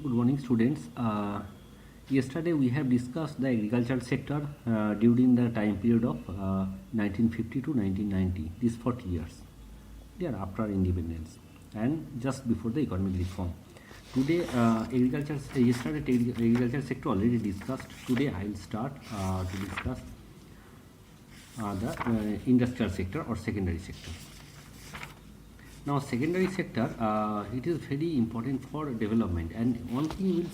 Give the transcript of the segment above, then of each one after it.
Good morning, students. Yesterday we have discussed the agricultural sector during the time period of 1950 to 1990. These 40 years. They are after independence and just before the economic reform. Today, agriculture sector already discussed. Today, I will start to discuss the industrial sector or secondary sector. Now, secondary sector, it is very important for development, and one thing you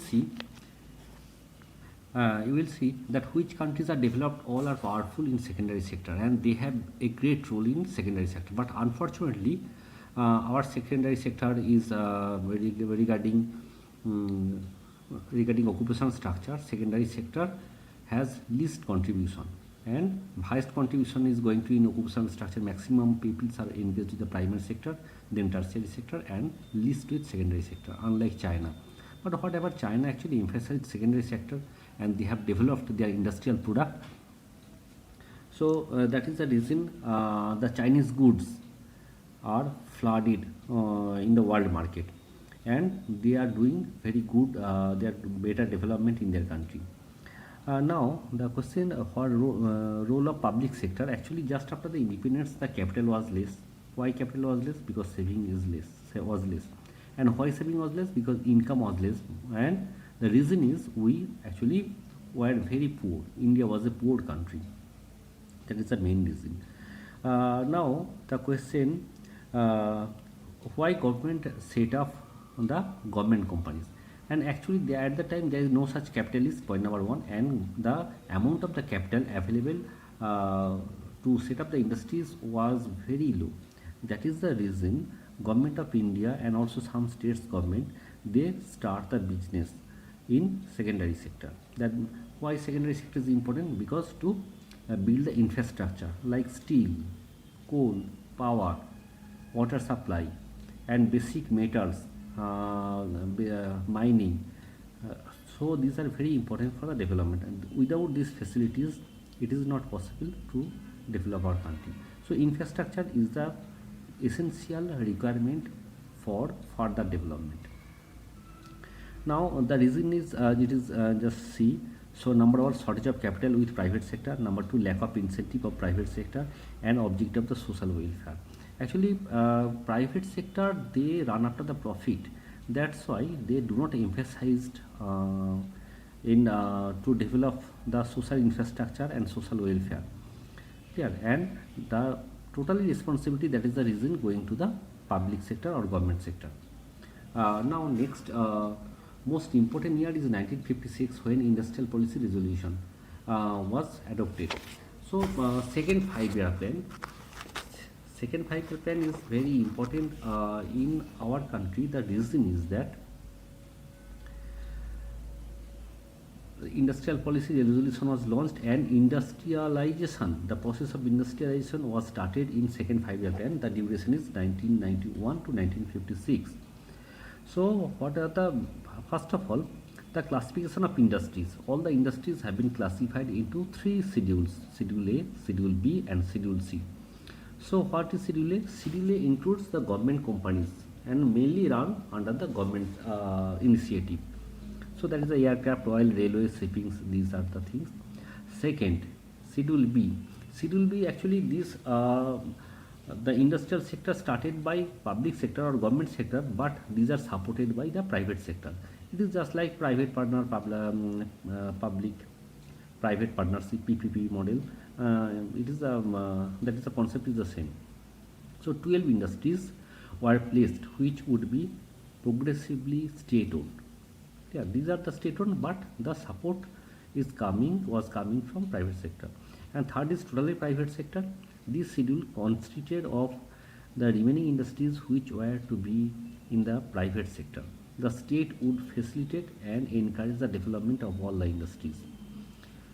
will see that which countries are developed all are powerful in secondary sector, and they have a great role in secondary sector. But unfortunately, our secondary sector is regarding occupation structure. Secondary sector has least contribution, and highest contribution is going to in occupation structure. Maximum people are engaged with the primary sector, then tertiary sector, and least with secondary sector, unlike China. But whatever, China actually emphasized secondary sector and they have developed their industrial product. So that is the reason the Chinese goods are flooded in the world market, and they are doing very good, they are better development in their country. Now the question for role of public sector. Actually, just after the independence, the capital was less. Why capital was less? Because saving was less. And why saving was less? Because income was less. And the reason is we actually were very poor. India was a poor country. That is the main reason. Now the question, why government set up the government companies? And actually at the time there is no such capitalist, point number one, and the amount of the capital available to set up the industries was very low. That is the reason government of India and also some states government, they start the business in secondary sector. That why secondary sector is important? Because to build the infrastructure like steel, coal, power, water supply, and basic metals, mining. So these are very important for the development, and without these facilities it is not possible to develop our country. So infrastructure is the essential requirement for further development. Now the reason is it is just see. So number one, shortage of capital with private sector. Number two, lack of incentive of private sector, and objective of the social welfare. Actually, private sector, they run after the profit. That's why they do not emphasize in to develop the social infrastructure and social welfare. Clear? And the totally responsibility, that is the reason, going to the public sector or government sector. Now next, most important year is 1956, when industrial policy resolution was adopted. So second 5-year plan. Second 5-year plan is very important in our country. The reason is that the industrial policy resolution was launched, and industrialization, the process of industrialization was started in second 5-year plan. The duration is 1991 to 1956. So what are the, first of all, the classification of industries. All the industries have been classified into 3 schedules: Schedule A, Schedule B, and Schedule C. So what is Schedule A? Schedule A includes the government companies and mainly run under the government initiative. So that is the aircraft, oil, railway, shipping. These are the things. Second, Schedule B. Schedule B, actually this the industrial sector started by public sector or government sector, but these are supported by the private sector. It is just like private partner, public private partnership, PPP model. It is that is the concept is the same. So 12 industries were placed, which would be progressively state-owned. Yeah, these are the state-owned, but the support was coming from private sector. And third is totally private sector. This schedule consisted of the remaining industries which were to be in the private sector. The state would facilitate and encourage the development of all the industries.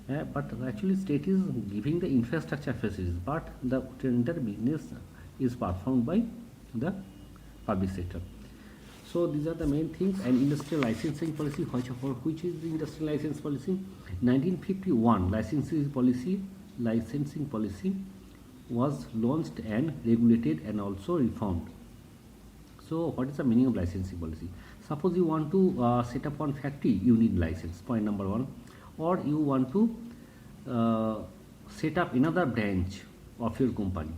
But actually state is giving the infrastructure facilities, but the tender business is performed by the public sector. So these are the main things. And industrial licensing policy, which is the industrial license policy? 1951 licensing policy was launched and regulated and also reformed. So what is the meaning of licensing policy? Suppose you want to set up one factory, you need license, point number one. Or you want to uh, set up another branch of your company,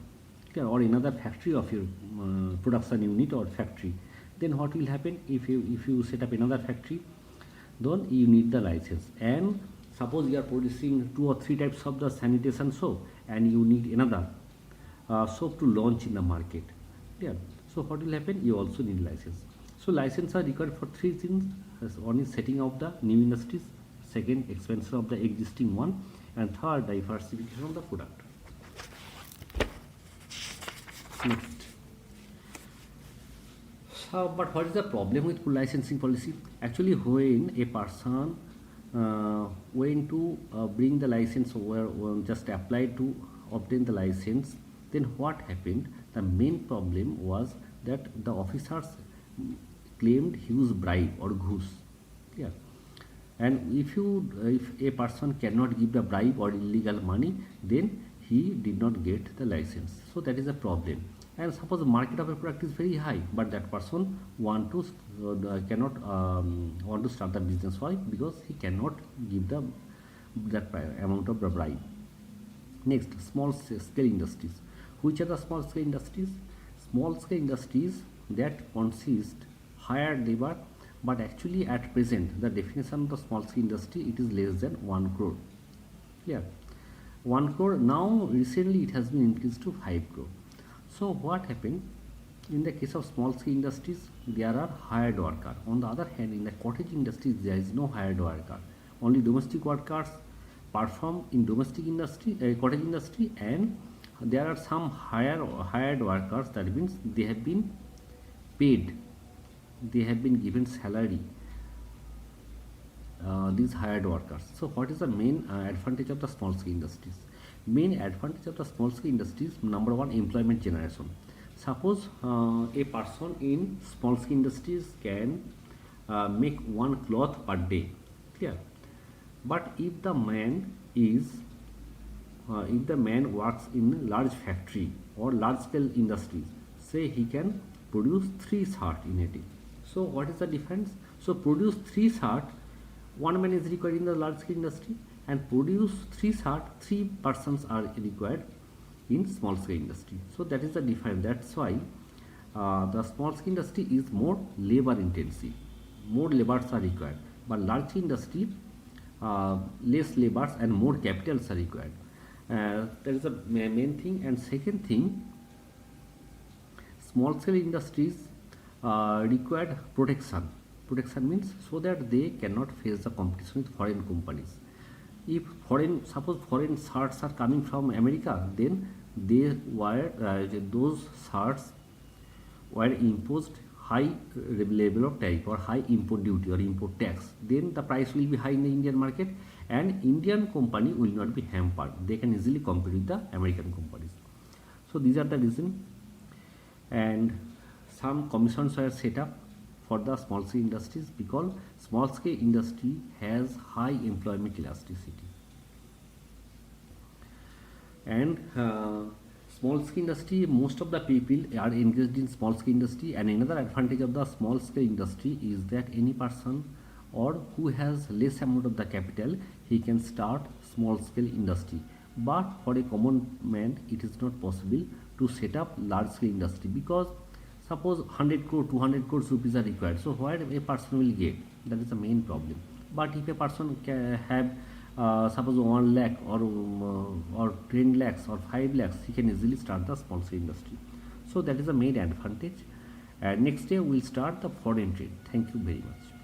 okay, or another factory of your production unit or factory. Then what will happen if you set up another factory? Then you need the license. And suppose you are producing 2 or 3 types of the sanitation soap and you need another soap to launch in the market. Yeah. So what will happen? You also need license. So license are required for 3 things. One is setting of the new industries, second expansion of the existing one, and third diversification of the product. Next. So, but what is the problem with licensing policy? Actually, when a person went to bring the license or just apply to obtain the license, then what happened? The main problem was that the officers claimed huge bribe or ghus. Yeah. And if a person cannot give the bribe or illegal money, then he did not get the license. So that is a problem. And suppose the market of a product is very high, but that person cannot want to start the business. Why? Because he cannot give that amount of the bribe. Next, small scale industries. Which are the small scale industries? Small scale industries that consist hired labor, but actually at present the definition of the small scale industry, it is less than 1 crore. Yeah, 1 crore. Now recently it has been increased to 5 crore. So what happened? In the case of small scale industries, there are hired workers. On the other hand, in the cottage industries, there is no hired worker. Only domestic workers perform in domestic industry, cottage industry, and there are some hired workers. That means they have been paid, they have been given salary. These hired workers. So what is the main advantage of the small scale industries? Main advantage of the small scale industries, number one, employment generation. Suppose a person in small scale industries can make 1 cloth per day, clear. But if the man works in large factory or large scale industries, say he can produce 3 shirts in a day. So what is the difference? So produce 3 shirts, 1 man is required in the large scale industry, and produce 3 shirts, 3 persons are required in small scale industry. So that is the difference. That's why the small scale industry is more labor intensive, more laborers are required, but large scale industry less laborers and more capitals are required. That is the main thing. And second thing, small scale industries required protection. Protection means so that they cannot face the competition with foreign companies. If suppose foreign shirts are coming from America, then those shirts were imposed high level of tariff or high import duty or import tax. Then the price will be high in the Indian market, and Indian company will not be hampered. They can easily compete with the American companies. So these are the reasons. And some commissions were set up for the small scale industries because small scale industry has high employment elasticity. And small scale industry, most of the people are engaged in small scale industry. And another advantage of the small scale industry is that any person or who has less amount of the capital, he can start small scale industry. But for a common man, it is not possible to set up large scale industry because suppose 100 crore, 200 crores rupees are required. So where a person will get? That is the main problem. But if a person can have suppose 1 lakh or 10 lakhs or 5 lakhs, he can easily start the small scale industry. So that is the main advantage. And next day we will start the foreign trade. Thank you very much.